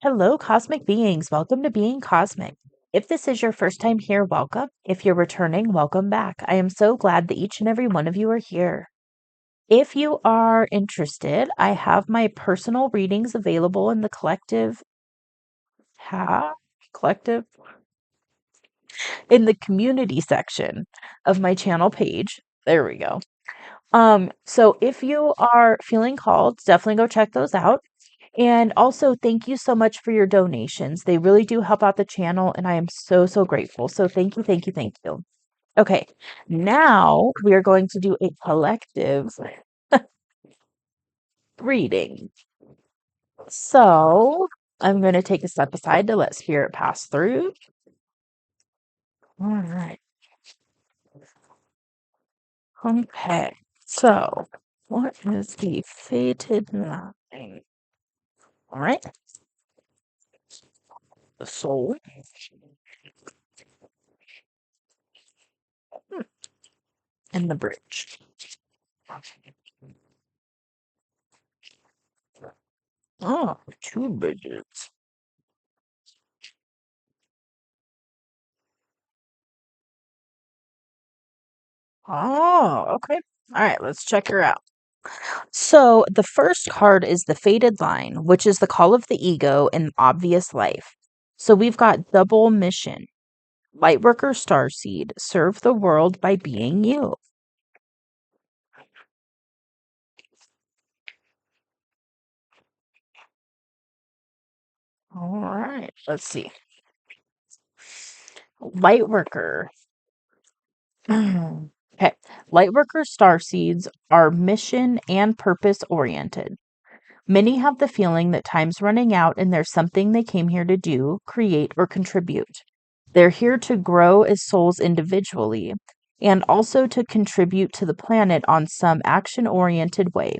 Hello, cosmic beings. Welcome to Being Cosmic. If this is your first time here, welcome. If you're returning, welcome back. I am so glad that each and every one of you are here. If you are interested, I have my personal readings available in the collective in the community section of my channel page. There we go. So if you are feeling called, definitely go check those out. And also, thank you so much for your donations. They really do help out the channel, and I am so, so grateful. So thank you, thank you, thank you. Okay, now we are going to do a collective reading. So I'm going to take a step aside to let spirit pass through. All right. Okay, so what is the fated line? All right, the soul. And the bridge. Oh, two bridges. Oh, okay. All right, let's check her out. So the first card is the Fated Line, which is the call of the ego in obvious life. So we've got double mission. Lightworker Starseed, serve the world by being you. All right, let's see. Lightworker. Okay. Lightworker starseeds are mission and purpose oriented. Many have the feeling that time's running out and there's something they came here to do, create, or contribute. They're here to grow as souls individually and also to contribute to the planet on some action oriented way.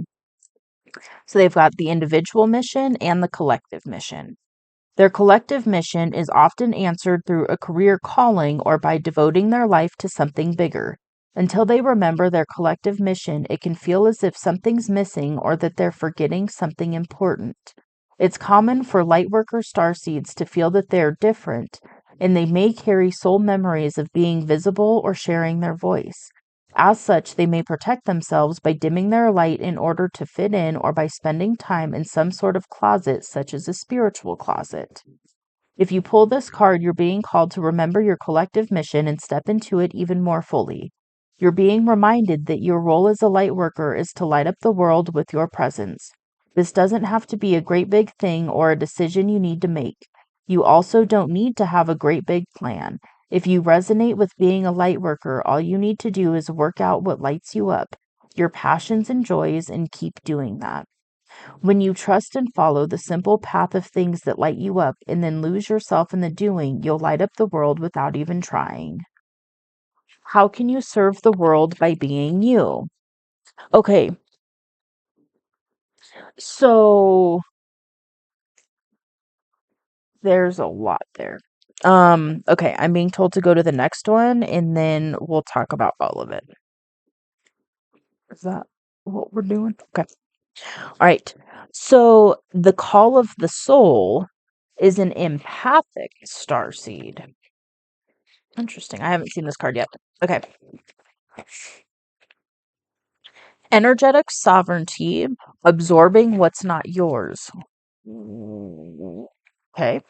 So they've got the individual mission and the collective mission. Their collective mission is often answered through a career calling or by devoting their life to something bigger. Until they remember their collective mission, it can feel as if something's missing or that they're forgetting something important. It's common for lightworker starseeds to feel that they're different, and they may carry soul memories of being visible or sharing their voice. As such, they may protect themselves by dimming their light in order to fit in or by spending time in some sort of closet, such as a spiritual closet. If you pull this card, you're being called to remember your collective mission and step into it even more fully. You're being reminded that your role as a light worker is to light up the world with your presence. This doesn't have to be a great big thing or a decision you need to make. You also don't need to have a great big plan. If you resonate with being a light worker, all you need to do is work out what lights you up, your passions and joys, and keep doing that. When you trust and follow the simple path of things that light you up and then lose yourself in the doing, you'll light up the world without even trying. How can you serve the world by being you? Okay, so there's a lot there. Okay, I'm being told to go to the next one and then we'll talk about all of it. Is that what we're doing? Okay. All right. So the call of the soul is an empathic starseed. Interesting. I haven't seen this card yet. Okay. Energetic sovereignty, absorbing what's not yours. Okay.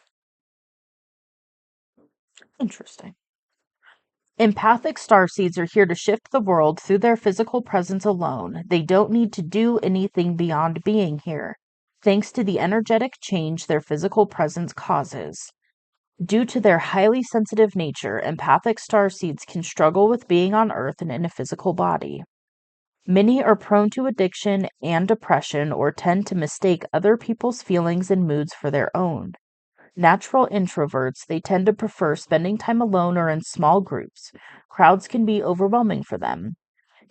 Interesting. Empathic starseeds are here to shift the world through their physical presence alone. They don't need to do anything beyond being here, thanks to the energetic change their physical presence causes. Due to their highly sensitive nature, empathic starseeds can struggle with being on Earth and in a physical body. Many are prone to addiction and depression or tend to mistake other people's feelings and moods for their own. Natural introverts, they tend to prefer spending time alone or in small groups. Crowds can be overwhelming for them.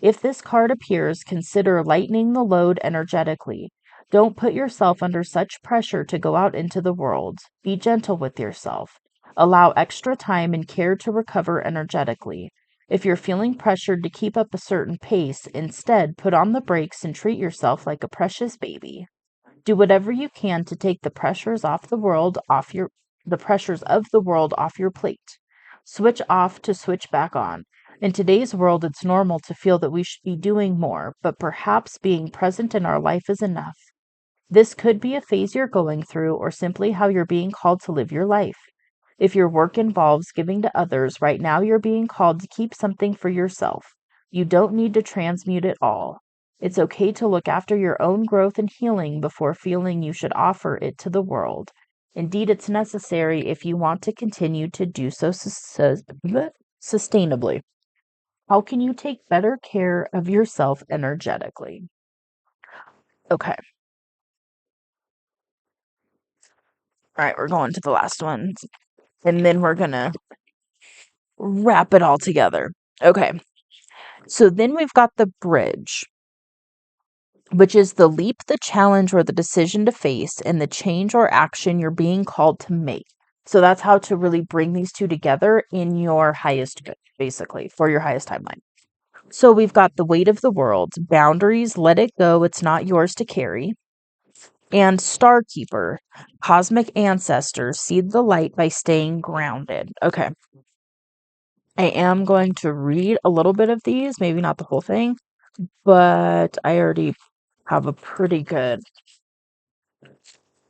If this card appears, consider lightening the load energetically. Don't put yourself under such pressure to go out into the world. Be gentle with yourself. Allow extra time and care to recover energetically. If you're feeling pressured to keep up a certain pace, instead put on the brakes and treat yourself like a precious baby. Do whatever you can to take the pressures of the world off your plate. Switch off to switch back on. In today's world, it's normal to feel that we should be doing more, but perhaps being present in our life is enough. This could be a phase you're going through or simply how you're being called to live your life. If your work involves giving to others, right now you're being called to keep something for yourself. You don't need to transmute it all. It's okay to look after your own growth and healing before feeling you should offer it to the world. Indeed, it's necessary if you want to continue to do so sustainably. How can you take better care of yourself energetically? Okay. All right, we're going to the last one. And then we're going to wrap it all together. Okay. So then we've got the bridge, which is the leap, the challenge, or the decision to face, and the change or action you're being called to make. So that's how to really bring these two together in your highest good, basically, for your highest timeline. So we've got the weight of the world, boundaries, let it go, it's not yours to carry. And Star Keeper, cosmic ancestors, seed the light by staying grounded. Okay. I am going to read a little bit of these, maybe not the whole thing, but I already have a pretty good.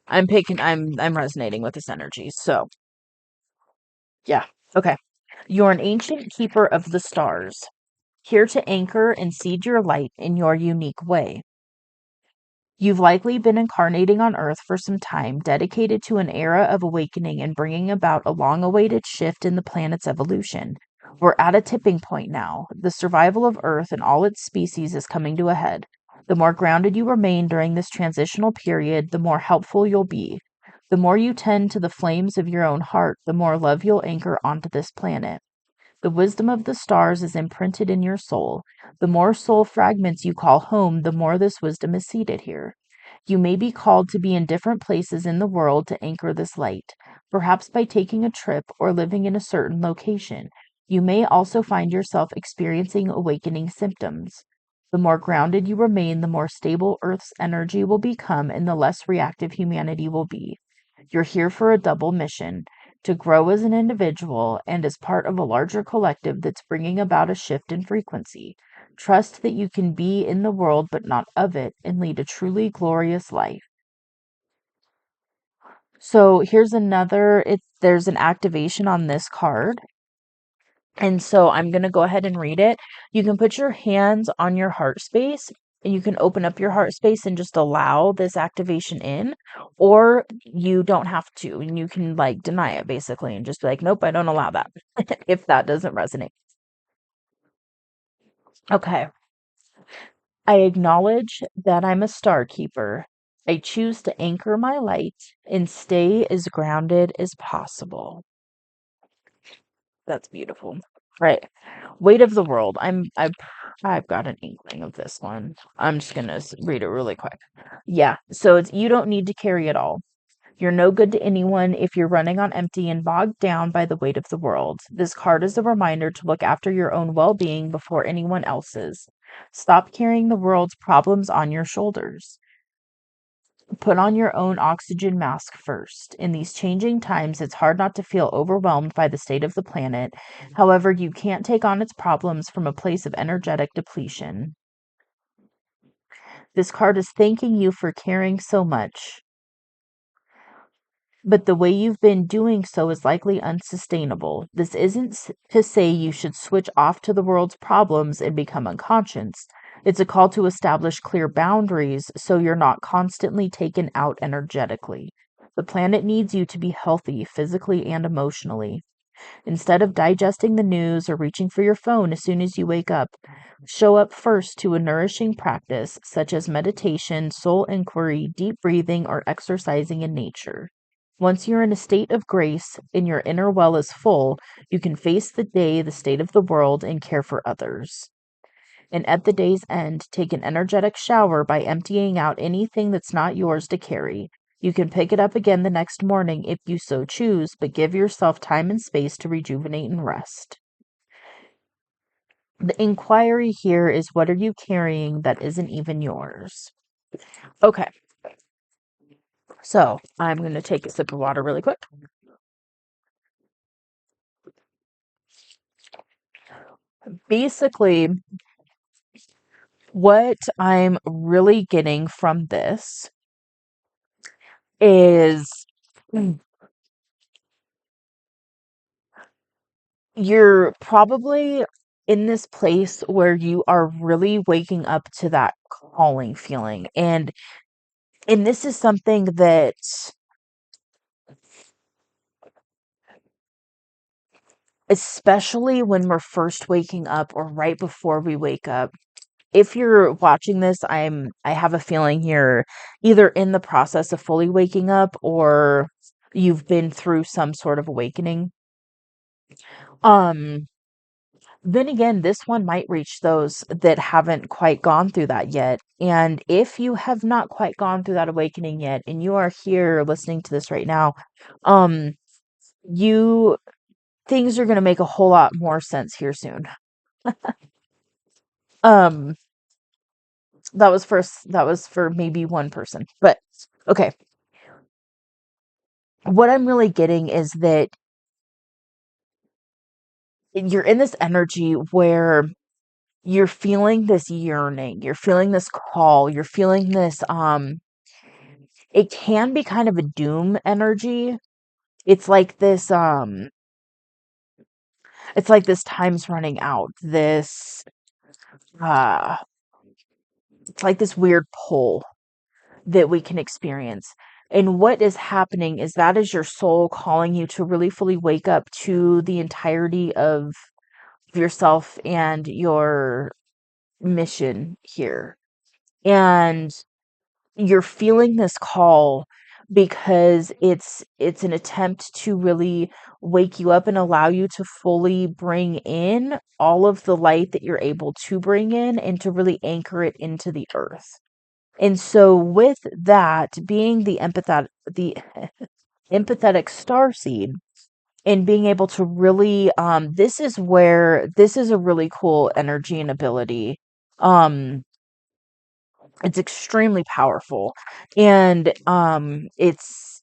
I'm resonating with this energy. So, yeah. Okay. You're an ancient keeper of the stars, here to anchor and seed your light in your unique way. You've likely been incarnating on Earth for some time, dedicated to an era of awakening and bringing about a long awaited shift in the planet's evolution. We're at a tipping point now. The survival of Earth and all its species is coming to a head. The more grounded you remain during this transitional period, the more helpful you'll be. The more you tend to the flames of your own heart, the more love you'll anchor onto this planet. The wisdom of the stars is imprinted in your soul. The more soul fragments you call home, the more this wisdom is seated here. You may be called to be in different places in the world to anchor this light, perhaps by taking a trip or living in a certain location. You may also find yourself experiencing awakening symptoms. The more grounded you remain, the more stable Earth's energy will become and the less reactive humanity will be. You're here for a double mission to grow as an individual and as part of a larger collective that's bringing about a shift in frequency. Trust that you can be in the world but not of it and lead a truly glorious life. So here's there's an activation on this card. And so I'm going to go ahead and read it. You can put your hands on your heart space and you can open up your heart space and just allow this activation in, or you don't have to and you can like deny it basically and just be like, nope, I don't allow that if that doesn't resonate. Okay. I acknowledge that I'm a star keeper. I choose to anchor my light and stay as grounded as possible. That's beautiful. Right. Weight of the world. I've got an inkling of this one. I'm just gonna read it really quick. Yeah. So it's you don't need to carry it all. You're no good to anyone if you're running on empty and bogged down by the weight of the world. This card is a reminder to look after your own well-being before anyone else's. Stop carrying the world's problems on your shoulders. Put on your own oxygen mask first. In these changing times, it's hard not to feel overwhelmed by the state of the planet. However, you can't take on its problems from a place of energetic depletion. This card is thanking you for caring so much, but the way you've been doing so is likely unsustainable. This isn't to say you should switch off to the world's problems and become unconscious. It's a call to establish clear boundaries so you're not constantly taken out energetically. The planet needs you to be healthy physically and emotionally. Instead of digesting the news or reaching for your phone as soon as you wake up, show up first to a nourishing practice such as meditation, soul inquiry, deep breathing, or exercising in nature. Once you're in a state of grace and your inner well is full, you can face the day, the state of the world, and care for others. And at the day's end, take an energetic shower by emptying out anything that's not yours to carry. You can pick it up again the next morning if you so choose, but give yourself time and space to rejuvenate and rest. The inquiry here is, what are you carrying that isn't even yours? Okay. So I'm going to take a sip of water really quick. Basically, what I'm really getting from this is you're probably in this place where you are really waking up to that calling feeling. And this is something that, especially when we're first waking up or right before we wake up, if you're watching this, I have a feeling you're either in the process of fully waking up or you've been through some sort of awakening. Um, then again, this one might reach those that haven't quite gone through that yet. And if you have not quite gone through that awakening yet, and you are here listening to this right now, um, you things are going to make a whole lot more sense here soon. Um, that was for maybe one person. But okay, what I'm really getting is that you're in this energy where you're feeling this yearning, you're feeling this call, you're feeling this it can be kind of a doom energy. It's like this it's like this time's running out. This uh it's like this weird pull that we can experience. And what is happening is that is your soul calling you to really fully wake up to the entirety of yourself and your mission here. And you're feeling this call because it's an attempt to really wake you up and allow you to fully bring in all of the light that you're able to bring in and to really anchor it into the earth. And so with that being the empathetic starseed and being able to really this is where this is a really cool energy and ability. um it's extremely powerful, and it's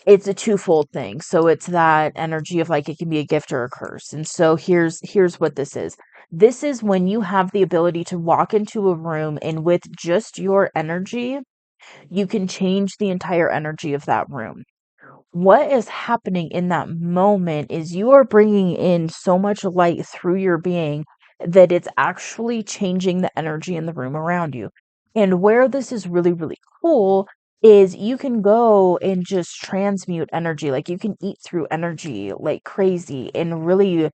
a twofold thing. So it's that energy of like it can be a gift or a curse. And so here's what this is. This is when you have the ability to walk into a room and with just your energy you can change the entire energy of that room. What is happening in that moment is you are bringing in so much light through your being that it's actually changing the energy in the room around you. And where this is really, really cool is you can go and just transmute energy. Like you can eat through energy like crazy and really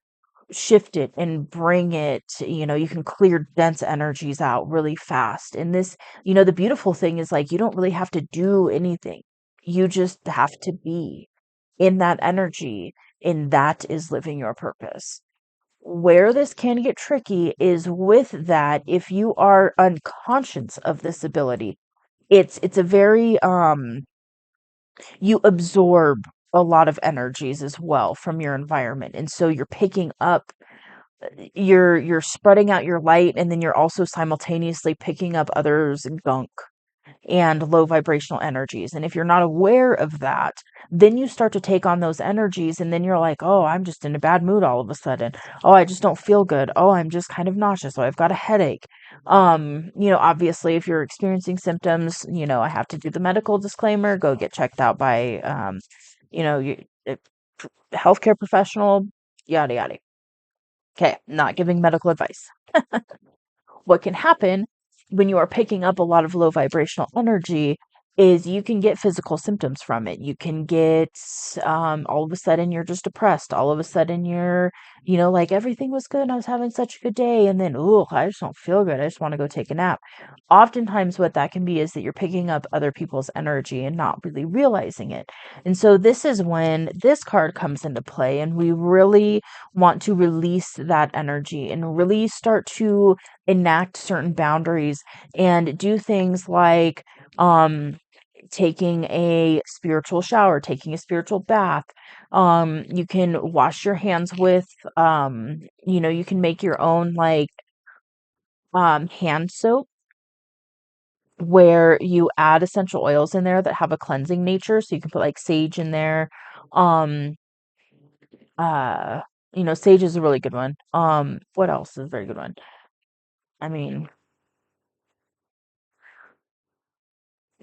shift it and bring it, you can clear dense energies out really fast. And this, the beautiful thing is like you don't really have to do anything. You just have to be in that energy, and that is living your purpose. Where this can get tricky is with that if you are unconscious of this ability. It's a very you absorb a lot of energies as well from your environment. And so you're picking up you're spreading out your light, and then you're also simultaneously picking up others gunk and low vibrational energies. And if you're not aware of that, then you start to take on those energies, and then you're like, oh, I'm just in a bad mood all of a sudden. Oh, I just don't feel good. Oh, I'm just kind of nauseous. Oh, I've got a headache. Obviously if you're experiencing symptoms, I have to do the medical disclaimer, go get checked out by a healthcare professional, yada yada. Okay, not giving medical advice. What can happen when you are picking up a lot of low vibrational energy is you can get physical symptoms from it. You can get all of a sudden you're just depressed. All of a sudden you're, like everything was good. I was having such a good day. And then, oh, I just don't feel good. I just want to go take a nap. Oftentimes, what that can be is that you're picking up other people's energy and not really realizing it. And so, this is when this card comes into play, and we really want to release that energy and really start to enact certain boundaries and do things like taking a spiritual shower, taking a spiritual bath. You can wash your hands with you can make your own like hand soap. where you add essential oils in there that have a cleansing nature. So you can put like sage in there. Um, uh, sage is a really good one. What else is a very good one? I mean,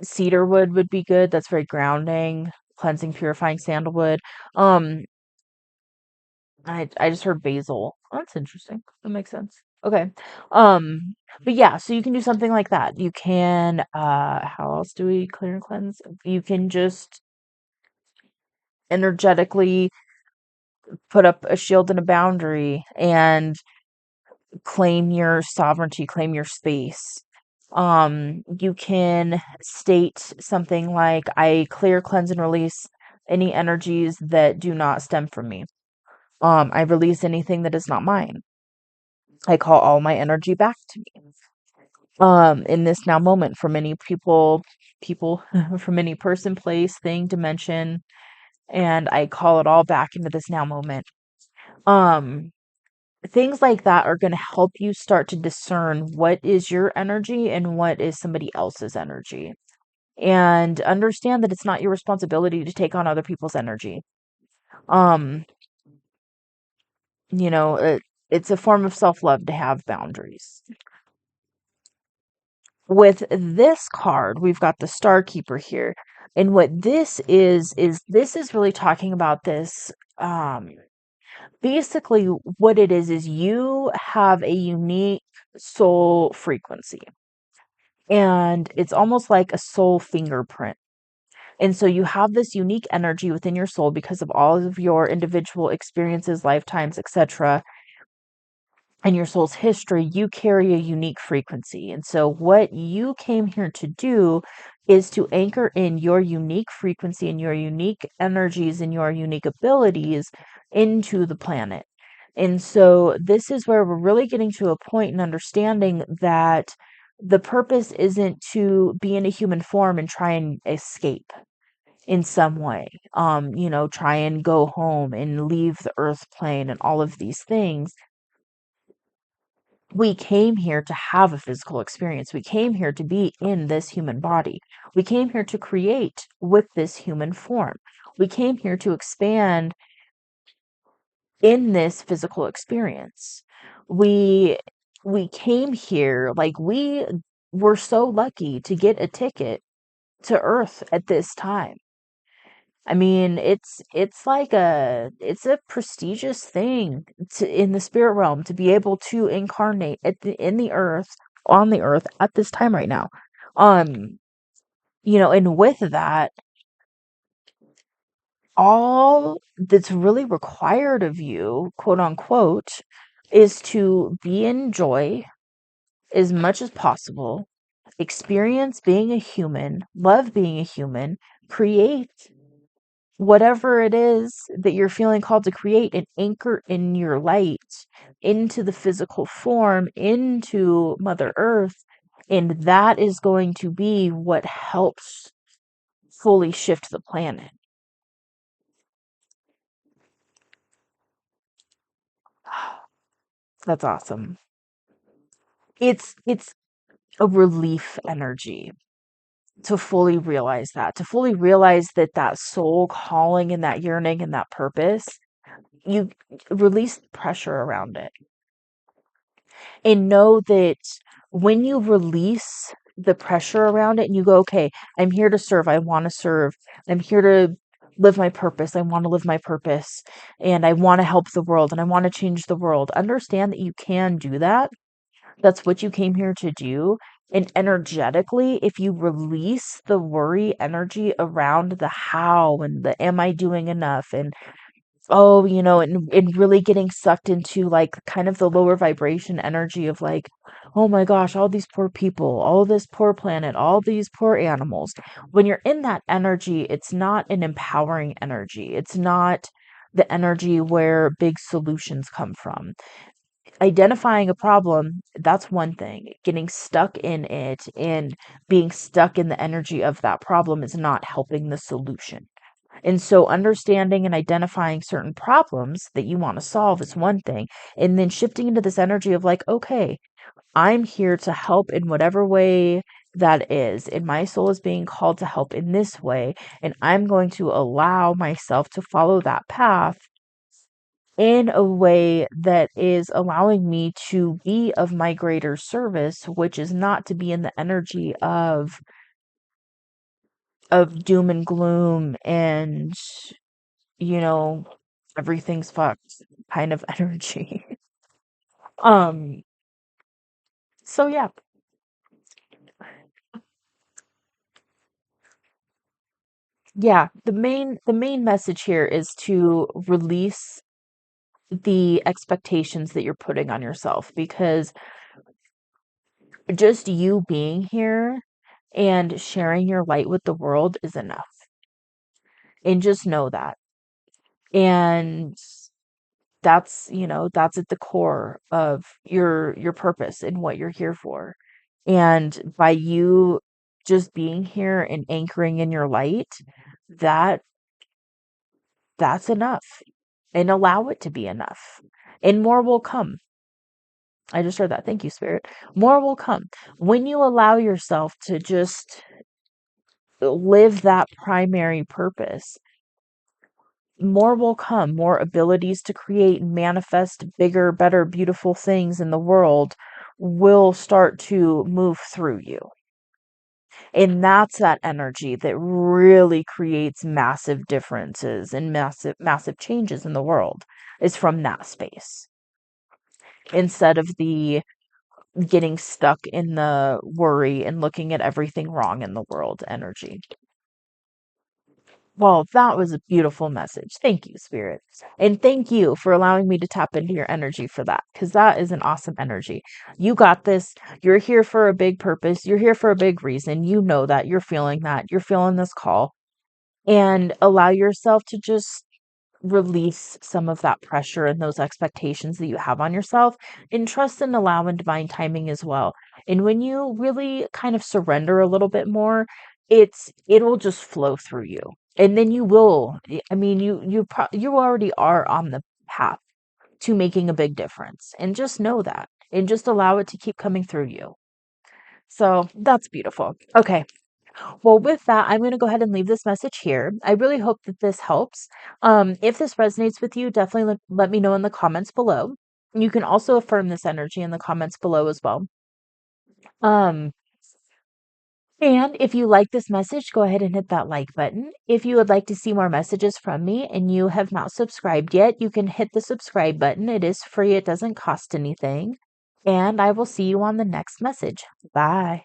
cedar wood would be good. That's very grounding, cleansing, purifying sandalwood. Um, I just heard basil. Oh, that's interesting. That makes sense. Okay. But yeah, so you can do something like that. You can how else do we clear and cleanse? You can just energetically put up a shield and a boundary and claim your sovereignty, claim your space. You can state something like, I clear, cleanse, and release any energies that do not stem from me. I release anything that is not mine. I call all my energy back to me. In this now moment, for many people, from any person, place, thing, dimension, and I call it all back into this now moment. Um, Things like that are going to help you start to discern what is your energy and what is somebody else's energy. And understand that it's not your responsibility to take on other people's energy. Um, it's a form of self-love to have boundaries. With this card, we've got the Star Keeper here. And what this is really talking about this. Basically, what it is you have a unique soul frequency. And it's almost like a soul fingerprint. And so you have this unique energy within your soul because of all of your individual experiences, lifetimes, etc., and your soul's history. You carry a unique frequency. And so what you came here to do is to anchor in your unique frequency and your unique energies and your unique abilities into the planet. And so this is where we're really getting to a point in understanding that the purpose isn't to be in a human form and try and escape in some way. Try and go home and leave the earth plane and all of these things. We came here to have a physical experience. We came here to be in this human body. We came here to create with this human form. We came here to expand in this physical experience. We we came here, like, we were so lucky to get a ticket to Earth at this time. I mean, it's a prestigious thing in the spirit realm to be able to incarnate in the earth, on the earth at this time right now. Um, and with that, all that's really required of you, quote unquote, is to be in joy as much as possible, experience being a human, love being a human, create whatever it is that you're feeling called to create, and anchor in your light into the physical form, into Mother Earth. And that is going to be what helps fully shift the planet. That's awesome. It's a relief energy to fully realize that, that soul calling and that yearning and that purpose. You release pressure around it and know that when you release the pressure around it and you go, okay, I'm here to serve. I want to serve. I'm here to live my purpose. I want to live my purpose, and I want to help the world, and I want to change the world. Understand that you can do that. That's what you came here to do. And energetically, if you release the worry energy around the how and the am I doing enough, and oh, and really getting sucked into like kind of the lower vibration energy of like, oh my gosh, all these poor people, all this poor planet, all these poor animals. When you're in that energy, it's not an empowering energy. It's not the energy where big solutions come from. Identifying a problem, that's one thing. Getting stuck in it and being stuck in the energy of that problem is not helping the solution. And so understanding and identifying certain problems that you want to solve is one thing. And then shifting into this energy of like, okay, I'm here to help in whatever way that is, and my soul is being called to help in this way, and I'm going to allow myself to follow that path in a way that is allowing me to be of my greater service, which is not to be in the energy of doom and gloom and, you know, everything's fucked kind of energy. um so yeah. Yeah, the main message here is to release the expectations that you're putting on yourself, because just you being here and sharing your light with the world is enough. And just know that. And that's at the core of your purpose and what you're here for. And by you just being here and anchoring in your light, that that's enough. And allow it to be enough. And more will come. I just heard that. Thank you, Spirit. More will come. When you allow yourself to just live that primary purpose, more will come. More abilities to create and manifest bigger, better, beautiful things in the world will start to move through you. And that's that energy that really creates massive differences and massive, massive changes in the world, is from that space. Instead of the getting stuck in the worry and looking at everything wrong in the world energy. Well, that was a beautiful message. Thank you, Spirit. And thank you for allowing me to tap into your energy for that, because that is an awesome energy. You got this. You're here for a big purpose. You're here for a big reason. You know that. You're feeling that. You're feeling this call. And allow yourself to just release some of that pressure and those expectations that you have on yourself, and trust and allow in divine timing as well. And when you really kind of surrender a little bit more, it'll just flow through you. And then you will, I mean, you already are on the path to making a big difference. And just know that, and just allow it to keep coming through you. So that's beautiful. Okay. Well, with that, I'm going to go ahead and leave this message here. I really hope that this helps. If this resonates with you, definitely let me know in the comments below. You can also affirm this energy in the comments below as well. Um, and if you like this message, go ahead and hit that like button. If you would like to see more messages from me and you have not subscribed yet, you can hit the subscribe button. It is free. It doesn't cost anything. And I will see you on the next message. Bye.